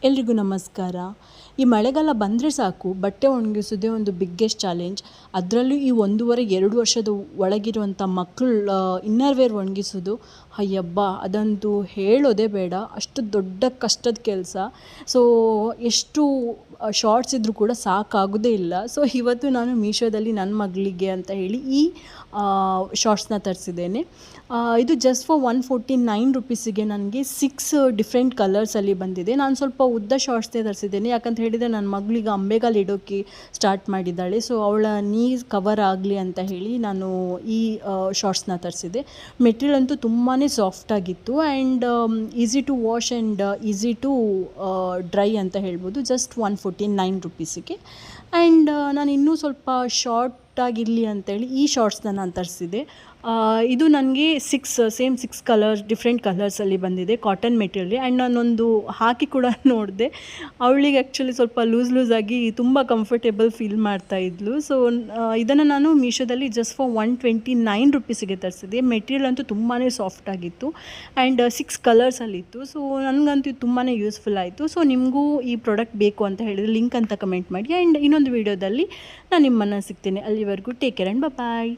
ಎಲ್ರಿಗೂ ನಮಸ್ಕಾರ. ಈ ಮಳೆಗಾಲ ಬಂದರೆ ಸಾಕು ಬಟ್ಟೆ ಒಣಗಿಸೋದೇ ಒಂದು ಬಿಗ್ಗೆಸ್ಟ್ ಚಾಲೆಂಜ್. ಅದರಲ್ಲೂ ಈ 1.5-2 ವರ್ಷದ ಒಳಗಿರುವಂಥ ಮಕ್ಕಳು ಇನ್ನರ್ ವೇರ್ ಒಣಗಿಸೋದು ಅಯ್ಯಬ್ಬ ಅದಂತೂ ಹೇಳೋದೇ ಬೇಡ, ಅಷ್ಟು ದೊಡ್ಡ ಕಷ್ಟದ ಕೆಲಸ. ಸೊ ಎಷ್ಟು ಶಾರ್ಟ್ಸ್ ಇದ್ದರೂ ಕೂಡ ಸಾಕಾಗೋದೇ ಇಲ್ಲ. ಸೊ ಇವತ್ತು ನಾನು ಮೀಶೋದಲ್ಲಿ ನನ್ನ ಮಗಳಿಗೆ ಅಂತ ಹೇಳಿ ಈ ಶಾರ್ಟ್ಸ್ನ ತರಿಸಿದ್ದೇನೆ. ಇದು ಜಸ್ಟ್ ಫಾರ್ 149 ರುಪೀಸಿಗೆ ನನಗೆ 6 ಡಿಫ್ರೆಂಟ್ ಕಲರ್ಸಲ್ಲಿ ಬಂದಿದೆ. ನಾನು ಸ್ವಲ್ಪ ಉದ್ದ ಶಾರ್ಟ್ಸ್ನೇ ತರಿಸಿದ್ದೇನೆ, ಯಾಕಂತ ಹೇಳಿದರೆ ನನ್ನ ಮಗಳಿಗೆ ಅಂಬೆಗಾಲು ಇಡೋಕ್ಕೆ ಸ್ಟಾರ್ಟ್ ಮಾಡಿದ್ದಾಳೆ. ಸೊ ಅವಳ ನೀ ಕವರ್ ಆಗಲಿ ಅಂತ ಹೇಳಿ ನಾನು ಈ ಶಾರ್ಟ್ಸ್ನ ತರಿಸಿದೆ. ಮೆಟೀರಿಯಲ್ ಅಂತೂ ತುಂಬಾ ಸಾಫ್ಟಾಗಿತ್ತು and easy to wash and easy to dry ಅಂತ ಹೇಳ್ಬೋದು. ಜಸ್ಟ್ 149 ರುಪೀಸಿಗೆ. ಆ್ಯಂಡ್ ನಾನು ಇನ್ನೂ ಸ್ವಲ್ಪ ಶಾರ್ಟಾಗಿರಲಿ ಅಂತೇಳಿ ಈ ಶಾರ್ಟ್ಸ್ನ ನಾನು ತರಿಸಿದೆ. ಇದು ನನಗೆ 6 ಕಲರ್ಸ್ ಡಿಫ್ರೆಂಟ್ ಕಲರ್ಸಲ್ಲಿ ಬಂದಿದೆ, ಕಾಟನ್ ಮೆಟೀರಿಯಲ್. ಆ್ಯಂಡ್ ನಾನೊಂದು ಹಾಕಿ ಕೂಡ ನೋಡಿದೆ, ಅವಳಿಗೆ ಆ್ಯಕ್ಚುಲಿ ಸ್ವಲ್ಪ ಲೂಸಾಗಿ ತುಂಬ ಕಂಫರ್ಟೇಬಲ್ ಫೀಲ್ ಮಾಡ್ತಾಯಿದ್ಲು. ಸೊ ಇದನ್ನು ನಾನು ಮೀಶೋದಲ್ಲಿ ಜಸ್ಟ್ ಫಾರ್ 129 ರುಪೀಸಿಗೆ ತರಿಸಿದೆ. ಮೆಟೀರಿಯಲ್ ಅಂತೂ ತುಂಬಾ ಸಾಫ್ಟಾಗಿತ್ತು ಆ್ಯಂಡ್ 6 ಕಲರ್ಸಲ್ಲಿತ್ತು. ಸೊ ನನಗಂತೂ ತುಂಬಾ ಯೂಸ್ಫುಲ್ ಆಯಿತು. ಸೊ ನಿಮಗೂ ಈ ಪ್ರಾಡಕ್ಟ್ ಬೇಕು ಅಂತ ಹೇಳಿದರೆ ಲಿಂಕ್ ಅಂತ ಕಮೆಂಟ್ ಮಾಡಿ. ಆ್ಯಂಡ್ ಇನ್ನೊಂದು ವೀಡಿಯೋದಲ್ಲಿ ನಾನು ನಿಮ್ಮನ್ನು ಸಿಗ್ತೇನೆ. ಅಲ್ಲಿವರೆಗೂ ಟೇಕ್ ಕೇರ್ ಆ್ಯಂಡ್ ಬಾಯ್.